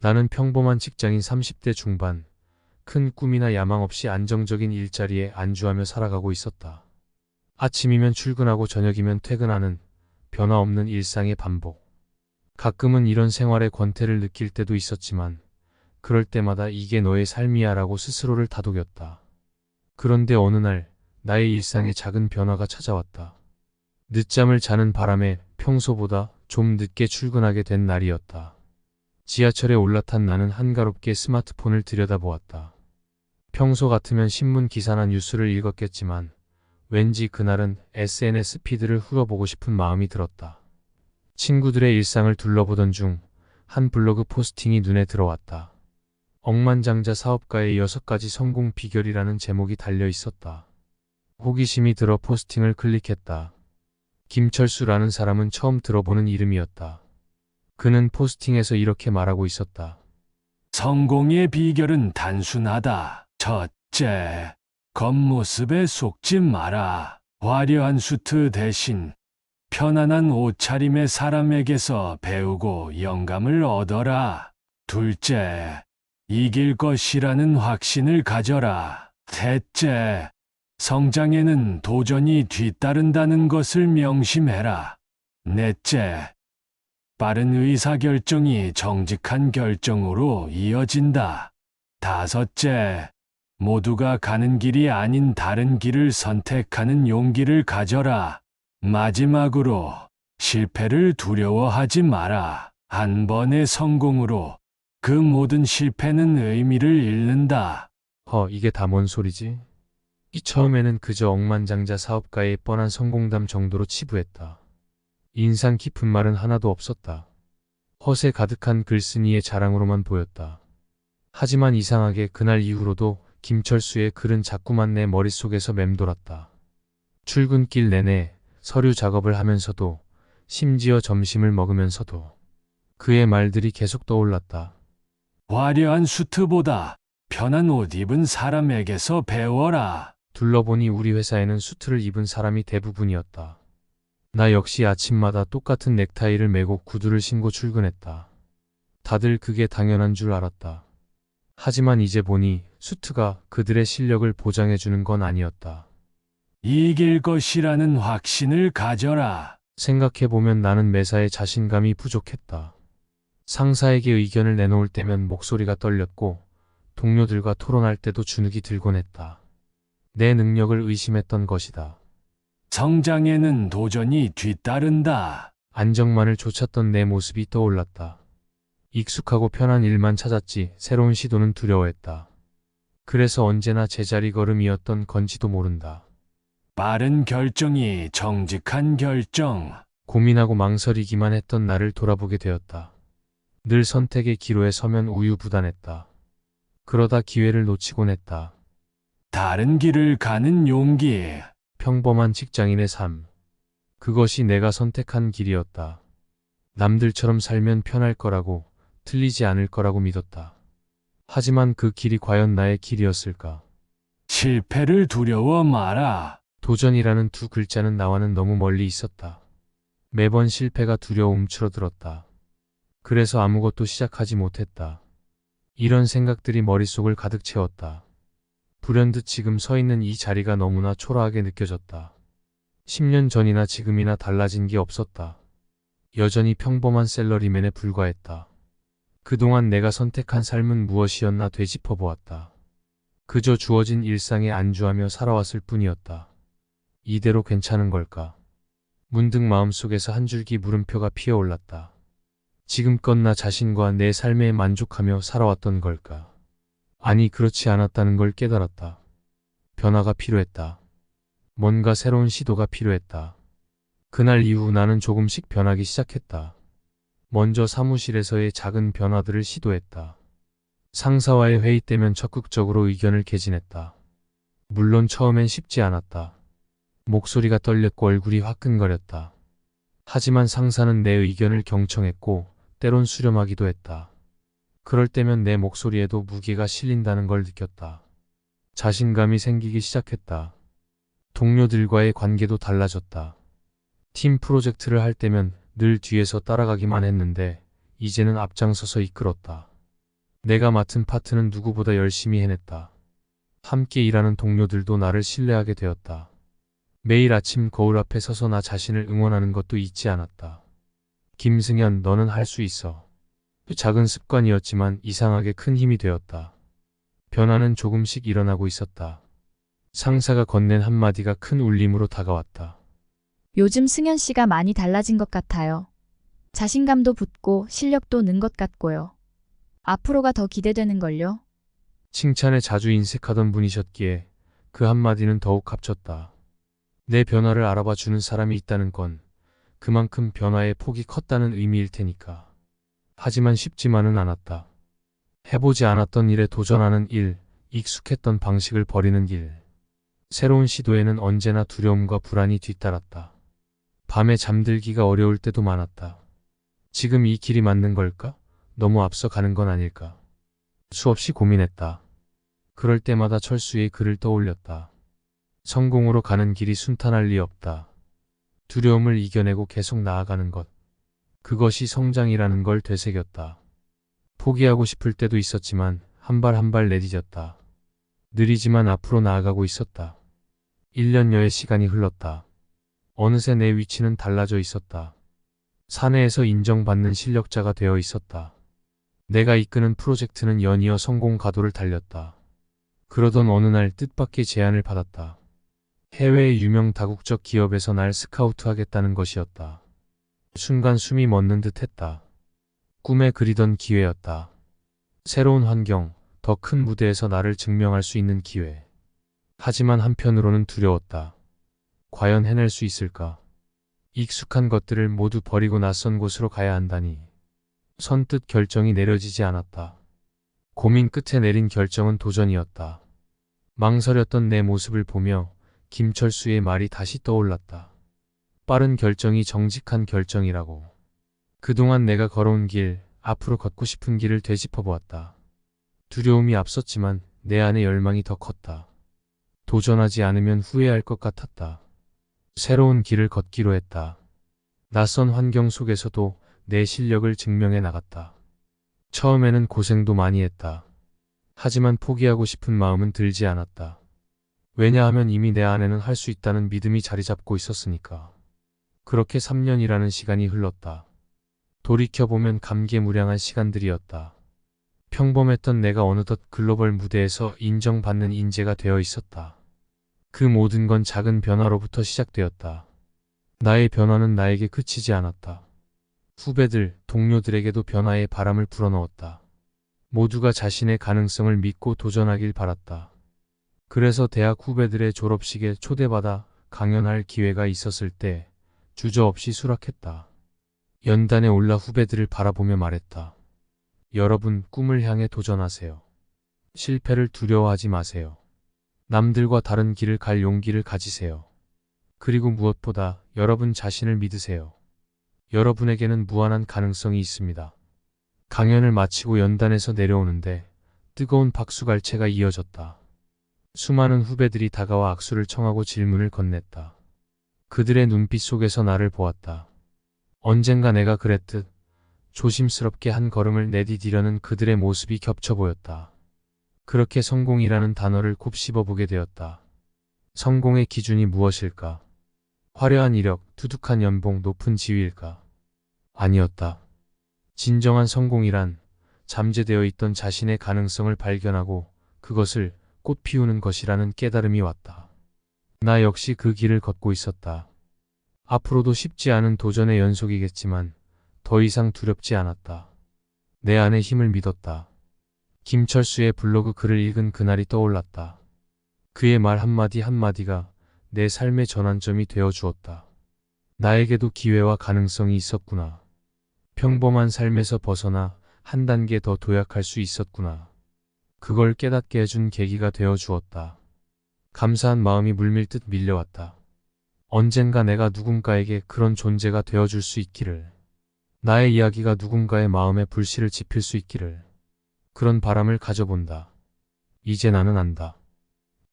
나는 평범한 직장인 30대 중반, 큰 꿈이나 야망 없이 안정적인 일자리에 안주하며 살아가고 있었다. 아침이면 출근하고 저녁이면 퇴근하는 변화 없는 일상의 반복. 가끔은 이런 생활의 권태를 느낄 때도 있었지만 그럴 때마다 이게 너의 삶이야 라고 스스로를 다독였다. 그런데 어느 날 나의 일상에 작은 변화가 찾아왔다. 늦잠을 자는 바람에 평소보다 좀 늦게 출근하게 된 날이었다. 지하철에 올라탄 나는 한가롭게 스마트폰을 들여다보았다. 평소 같으면 신문 기사나 뉴스를 읽었겠지만 왠지 그날은 SNS 피드를 훑어보고 싶은 마음이 들었다. 친구들의 일상을 둘러보던 중 한 블로그 포스팅이 눈에 들어왔다. 억만장자 사업가의 6가지 성공 비결이라는 제목이 달려 있었다. 호기심이 들어 포스팅을 클릭했다. 김철수라는 사람은 처음 들어보는 이름이었다. 그는 포스팅에서 이렇게 말하고 있었다. 성공의 비결은 단순하다. 첫째, 겉모습에 속지 마라. 화려한 수트 대신 편안한 옷차림의 사람에게서 배우고 영감을 얻어라. 둘째, 이길 것이라는 확신을 가져라. 셋째, 성장에는 도전이 뒤따른다는 것을 명심해라. 넷째, 빠른 의사결정이 정직한 결정으로 이어진다. 다섯째, 모두가 가는 길이 아닌 다른 길을 선택하는 용기를 가져라. 마지막으로, 실패를 두려워하지 마라. 한 번의 성공으로 그 모든 실패는 의미를 잃는다. 이게 다 뭔 소리지? 처음에는 그저 억만장자 사업가의 뻔한 성공담 정도로 치부했다. 인상 깊은 말은 하나도 없었다. 허세 가득한 글쓴이의 자랑으로만 보였다. 하지만 이상하게 그날 이후로도 김철수의 글은 자꾸만 내 머릿속에서 맴돌았다. 출근길 내내 서류 작업을 하면서도, 심지어 점심을 먹으면서도 그의 말들이 계속 떠올랐다. 화려한 수트보다 편한 옷 입은 사람에게서 배워라. 둘러보니 우리 회사에는 수트를 입은 사람이 대부분이었다. 나 역시 아침마다 똑같은 넥타이를 매고 구두를 신고 출근했다. 다들 그게 당연한 줄 알았다. 하지만 이제 보니 수트가 그들의 실력을 보장해주는 건 아니었다. 이길 것이라는 확신을 가져라. 생각해보면 나는 매사에 자신감이 부족했다. 상사에게 의견을 내놓을 때면 목소리가 떨렸고 동료들과 토론할 때도 주눅이 들곤 했다. 내 능력을 의심했던 것이다. 성장에는 도전이 뒤따른다. 안정만을 쫓았던 내 모습이 떠올랐다. 익숙하고 편한 일만 찾았지 새로운 시도는 두려워했다. 그래서 언제나 제자리 걸음이었던 건지도 모른다. 빠른 결정이 정직한 결정. 고민하고 망설이기만 했던 나를 돌아보게 되었다. 늘 선택의 기로에 서면 우유부단했다. 그러다 기회를 놓치곤 했다. 다른 길을 가는 용기. 평범한 직장인의 삶. 그것이 내가 선택한 길이었다. 남들처럼 살면 편할 거라고, 틀리지 않을 거라고 믿었다. 하지만 그 길이 과연 나의 길이었을까? 실패를 두려워 마라. 도전이라는 두 글자는 나와는 너무 멀리 있었다. 매번 실패가 두려워 움츠러들었다. 그래서 아무것도 시작하지 못했다. 이런 생각들이 머릿속을 가득 채웠다. 불현듯 지금 서 있는 이 자리가 너무나 초라하게 느껴졌다. 10년 전이나 지금이나 달라진 게 없었다. 여전히 평범한 샐러리맨에 불과했다. 그동안 내가 선택한 삶은 무엇이었나 되짚어 보았다. 그저 주어진 일상에 안주하며 살아왔을 뿐이었다. 이대로 괜찮은 걸까? 문득 마음속에서 한 줄기 물음표가 피어올랐다. 지금껏 나 자신과 내 삶에 만족하며 살아왔던 걸까? 아니, 그렇지 않았다는 걸 깨달았다. 변화가 필요했다. 뭔가 새로운 시도가 필요했다. 그날 이후 나는 조금씩 변하기 시작했다. 먼저 사무실에서의 작은 변화들을 시도했다. 상사와의 회의 때면 적극적으로 의견을 개진했다. 물론 처음엔 쉽지 않았다. 목소리가 떨렸고 얼굴이 화끈거렸다. 하지만 상사는 내 의견을 경청했고 때론 수렴하기도 했다. 그럴 때면 내 목소리에도 무게가 실린다는 걸 느꼈다. 자신감이 생기기 시작했다. 동료들과의 관계도 달라졌다. 팀 프로젝트를 할 때면 늘 뒤에서 따라가기만 했는데 이제는 앞장서서 이끌었다. 내가 맡은 파트는 누구보다 열심히 해냈다. 함께 일하는 동료들도 나를 신뢰하게 되었다. 매일 아침 거울 앞에 서서 나 자신을 응원하는 것도 잊지 않았다. 김승현, 너는 할 수 있어. 작은 습관이었지만 이상하게 큰 힘이 되었다. 변화는 조금씩 일어나고 있었다. 상사가 건넨 한마디가 큰 울림으로 다가왔다. 요즘 승현 씨가 많이 달라진 것 같아요. 자신감도 붙고 실력도 는 것 같고요. 앞으로가 더 기대되는걸요. 칭찬에 자주 인색하던 분이셨기에 그 한마디는 더욱 값졌다. 내 변화를 알아봐 주는 사람이 있다는 건 그만큼 변화의 폭이 컸다는 의미일 테니까. 하지만 쉽지만은 않았다. 해보지 않았던 일에 도전하는 일, 익숙했던 방식을 버리는 일. 새로운 시도에는 언제나 두려움과 불안이 뒤따랐다. 밤에 잠들기가 어려울 때도 많았다. 지금 이 길이 맞는 걸까? 너무 앞서가는 건 아닐까? 수없이 고민했다. 그럴 때마다 철수의 글을 떠올렸다. 성공으로 가는 길이 순탄할 리 없다. 두려움을 이겨내고 계속 나아가는 것. 그것이 성장이라는 걸 되새겼다. 포기하고 싶을 때도 있었지만 한 발 한 발 내디뎠다. 느리지만 앞으로 나아가고 있었다. 1년여의 시간이 흘렀다. 어느새 내 위치는 달라져 있었다. 사내에서 인정받는 실력자가 되어 있었다. 내가 이끄는 프로젝트는 연이어 성공 가도를 달렸다. 그러던 어느 날 뜻밖의 제안을 받았다. 해외의 유명 다국적 기업에서 날 스카우트하겠다는 것이었다. 순간 숨이 멎는 듯 했다. 꿈에 그리던 기회였다. 새로운 환경, 더 큰 무대에서 나를 증명할 수 있는 기회. 하지만 한편으로는 두려웠다. 과연 해낼 수 있을까? 익숙한 것들을 모두 버리고 낯선 곳으로 가야 한다니. 선뜻 결정이 내려지지 않았다. 고민 끝에 내린 결정은 도전이었다. 망설였던 내 모습을 보며 김철수의 말이 다시 떠올랐다. 빠른 결정이 정직한 결정이라고. 그동안 내가 걸어온 길, 앞으로 걷고 싶은 길을 되짚어보았다. 두려움이 앞섰지만 내 안의 열망이 더 컸다. 도전하지 않으면 후회할 것 같았다. 새로운 길을 걷기로 했다. 낯선 환경 속에서도 내 실력을 증명해 나갔다. 처음에는 고생도 많이 했다. 하지만 포기하고 싶은 마음은 들지 않았다. 왜냐하면 이미 내 안에는 할 수 있다는 믿음이 자리 잡고 있었으니까. 그렇게 3년이라는 시간이 흘렀다. 돌이켜보면 감개무량한 시간들이었다. 평범했던 내가 어느덧 글로벌 무대에서 인정받는 인재가 되어 있었다. 그 모든 건 작은 변화로부터 시작되었다. 나의 변화는 나에게 그치지 않았다. 후배들, 동료들에게도 변화의 바람을 불어넣었다. 모두가 자신의 가능성을 믿고 도전하길 바랐다. 그래서 대학 후배들의 졸업식에 초대받아 강연할 기회가 있었을 때 주저없이 수락했다. 연단에 올라 후배들을 바라보며 말했다. 여러분, 꿈을 향해 도전하세요. 실패를 두려워하지 마세요. 남들과 다른 길을 갈 용기를 가지세요. 그리고 무엇보다 여러분 자신을 믿으세요. 여러분에게는 무한한 가능성이 있습니다. 강연을 마치고 연단에서 내려오는데 뜨거운 박수갈채가 이어졌다. 수많은 후배들이 다가와 악수를 청하고 질문을 건넸다. 그들의 눈빛 속에서 나를 보았다. 언젠가 내가 그랬듯 조심스럽게 한 걸음을 내디디려는 그들의 모습이 겹쳐 보였다. 그렇게 성공이라는 단어를 곱씹어 보게 되었다. 성공의 기준이 무엇일까? 화려한 이력, 두둑한 연봉, 높은 지위일까? 아니었다. 진정한 성공이란 잠재되어 있던 자신의 가능성을 발견하고 그것을 꽃 피우는 것이라는 깨달음이 왔다. 나 역시 그 길을 걷고 있었다. 앞으로도 쉽지 않은 도전의 연속이겠지만 더 이상 두렵지 않았다. 내 안의 힘을 믿었다. 김철수의 블로그 글을 읽은 그날이 떠올랐다. 그의 말 한마디 한마디가 내 삶의 전환점이 되어 주었다. 나에게도 기회와 가능성이 있었구나. 평범한 삶에서 벗어나 한 단계 더 도약할 수 있었구나. 그걸 깨닫게 해준 계기가 되어 주었다. 감사한 마음이 물밀듯 밀려왔다. 언젠가 내가 누군가에게 그런 존재가 되어줄 수 있기를. 나의 이야기가 누군가의 마음에 불씨를 지필 수 있기를. 그런 바람을 가져본다. 이제 나는 안다.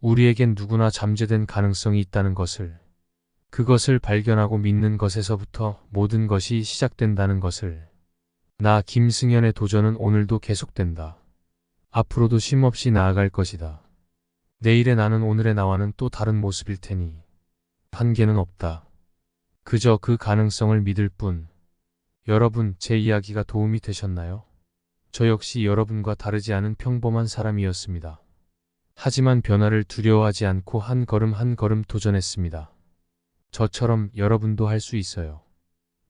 우리에겐 누구나 잠재된 가능성이 있다는 것을. 그것을 발견하고 믿는 것에서부터 모든 것이 시작된다는 것을. 나 김승현의 도전은 오늘도 계속된다. 앞으로도 쉼없이 나아갈 것이다. 내일의 나는 오늘의 나와는 또 다른 모습일 테니 한계는 없다. 그저 그 가능성을 믿을 뿐. 여러분, 제 이야기가 도움이 되셨나요? 저 역시 여러분과 다르지 않은 평범한 사람이었습니다. 하지만 변화를 두려워하지 않고 한 걸음 한 걸음 도전했습니다. 저처럼 여러분도 할 수 있어요.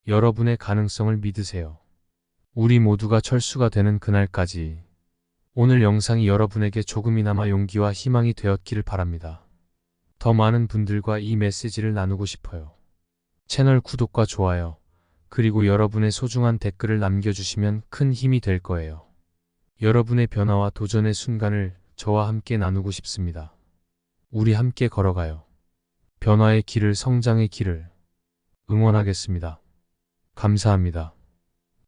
여러분의 가능성을 믿으세요. 우리 모두가 철수가 되는 그날까지. 오늘 영상이 여러분에게 조금이나마 용기와 희망이 되었기를 바랍니다. 더 많은 분들과 이 메시지를 나누고 싶어요. 채널 구독과 좋아요, 그리고 여러분의 소중한 댓글을 남겨주시면 큰 힘이 될 거예요. 여러분의 변화와 도전의 순간을 저와 함께 나누고 싶습니다. 우리 함께 걸어가요. 변화의 길을, 성장의 길을 응원하겠습니다. 감사합니다.